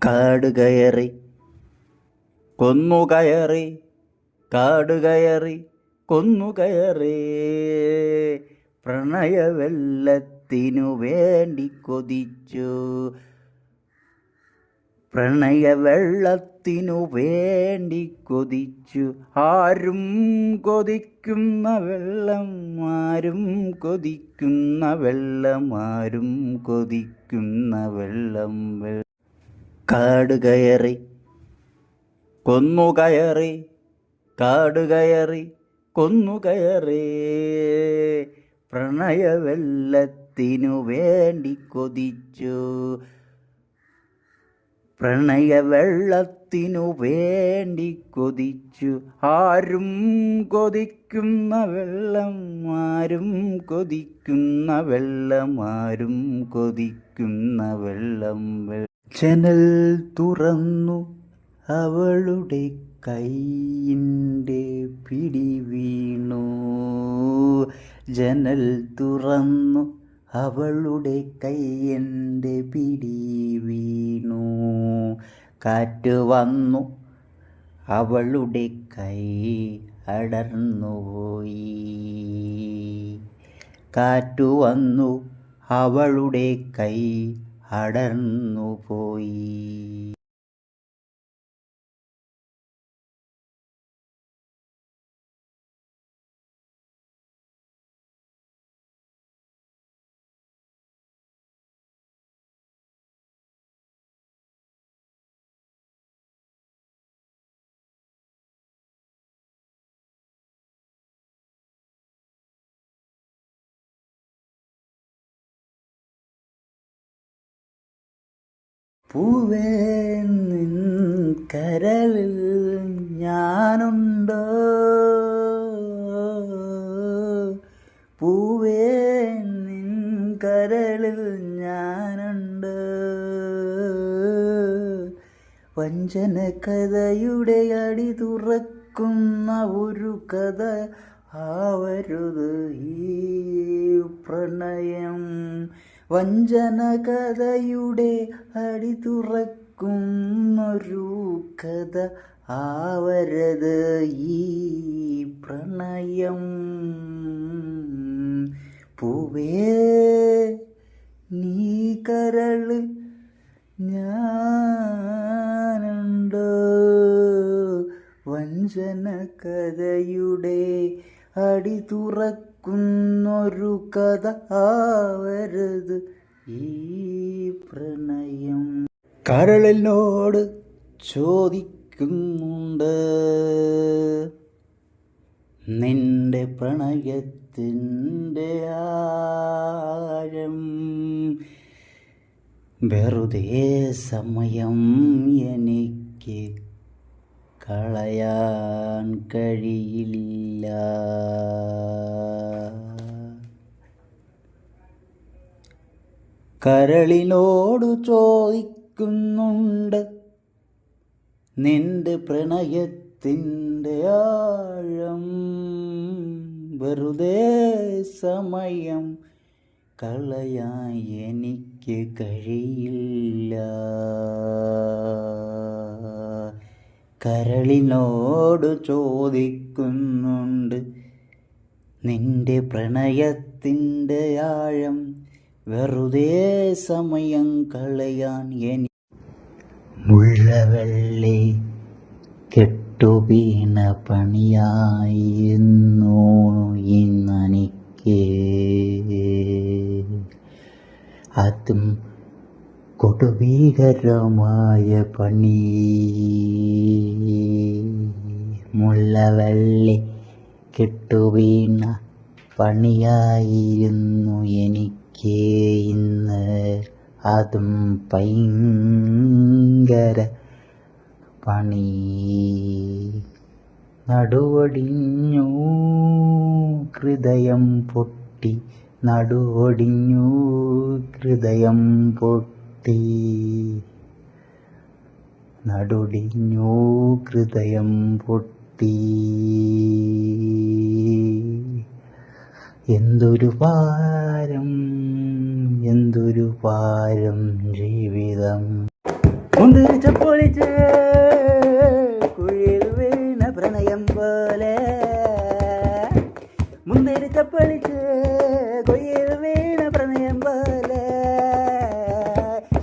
കാടുകയറി കൊന്നുകയറി, കാടുകയറി കൊന്നുകയറി, പ്രണയവെള്ളത്തിനു വേണ്ടി കൊതിച്ചു, പ്രണയവെള്ളത്തിനു വേണ്ടി കൊതിച്ചു. ആരും കൊതിക്കുന്ന വെള്ളം, ആരും കൊതിക്കുന്ന വെള്ളം, ആരും കൊതിക്കുന്ന വെള്ളം. കാടുകയറി കൊന്നുകയറി, കാടുകയറി കൊന്നുകയറി, പ്രണയവെള്ളത്തിനു വേണ്ടി കൊതിച്ചു, പ്രണയവെള്ളത്തിനു വേണ്ടി കൊതിച്ചു. ആരും കൊതിക്കുന്ന വെള്ളം, ആരും കൊതിക്കുന്ന വെള്ളം, ആരും കൊതിക്കുന്ന വെള്ളം. ജനൽ തുറന്നു അവളുടെ കൈയിൻ്റെ പിടി വീണു, ജനൽ തുറന്നു അവളുടെ കൈയിൻ്റെ പിടി വീണു. കാറ്റ് വന്നു അവളുടെ കൈ അടർന്നുപോയി, കാറ്റു വന്നു അവളുടെ കൈ അടർന്നുപോയി. പൂവേ നിൻ കരളിൽ ഞാനുണ്ടോ, പൂവേ നിൻ കരളിൽ ഞാനുണ്ട്. വഞ്ചന കഥയുടെ അടി തുറക്കുന്ന ഒരു കഥ ആവരുത് ഈ പ്രണയം. വഞ്ചന കഥയുടെ അടി തുറക്കുന്നൊരു കഥ ആവരുത് ഈ പ്രണയം. പൂവേ നീ കരളിൽ ഞാനുണ്ടോ, വഞ്ചന കഥയുടെ അടി തുറക്കുന്നൊരു കഥ ആവരുത് ഈ പ്രണയം. കരളിനോട് ചോദിക്കുന്നുണ്ട് നിന്റെ പ്രണയത്തിൻ്റെ ആഴം, വെറുതെ സമയം എനിക്ക് കളയാൻ കഴിയില്ല. കരളിനോട് ചോദിക്കുന്നുണ്ട് നിന്റെ പ്രണയത്തിൻ്റെ ആഴം, വെറുതെ സമയം കളയാൻ എനിക്ക് കഴിയില്ല. കരളിനോട് ചോദിക്കുന്നുണ്ട് നിന്റെ പ്രണയത്തിൻ്റെ ആഴം, വെറുതെ സമയം കളയാൻ മുള്ളവെള്ളി കെട്ടുവീണ പണിയായിരുന്നു ഇന്നെനിക്ക്, അതും കൊടുഭീകരമായ പണി. മുള്ളവെള്ളി കെട്ടുവീണ പണിയായിരുന്നു എനിക്ക് ഇന്ന്, അതും ഭയങ്കര പണി. നടുവൊടിഞ്ഞു ഹൃദയം പൊട്ടി, നടുവൊടിഞ്ഞു ഹൃദയം പൊട്ടി, നടുവൊടിഞ്ഞു ഹൃദയം പൊട്ടി. എന്തൊരു ഭാരം, എന്തൊരു ഭാരം ജീവിതം. മുന്തിരിച്ച പൊളിച്ച് കുഴിയിൽ വീണ പ്രണയം പോലെ മുന്തിരിച്ച പൊളിച്ച് കുഴിയിൽ വീണ പ്രണയം പോലെ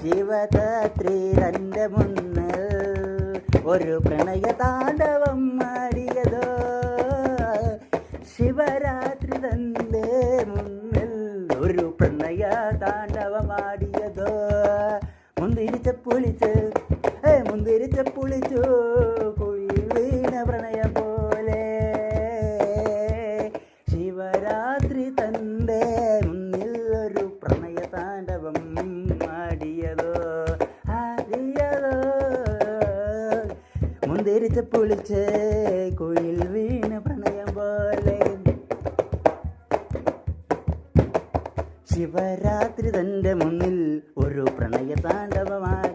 ശിവരാത്രി തൻ്റെ മുന്നിൽ ഒരു പ്രണയ താണ്ഡവം ആടിയതോ ശിവരാത്രി തൻ്റെ മുന്നിൽ ഒരു പ്രണയ താണ്ഡവമാടിയതോ മുന്തിരിച്ച പൊളിച്ചു കുഴി വീണ പ്രണയം പോലെ ശിവരാത്രി തൻ്റെ മുന്നിൽ ഒരു പ്രണയ താണ്ഡവം ആടിയതോ മുന്തിരിച്ച പൊളിച്ച് കുഴിയിൽ വീണ പ്രണയം പോലെ ശിവരാത്രി തൻ്റെ മുന്നിൽ ഒരു പ്രണയ താണ്ഡവമാടി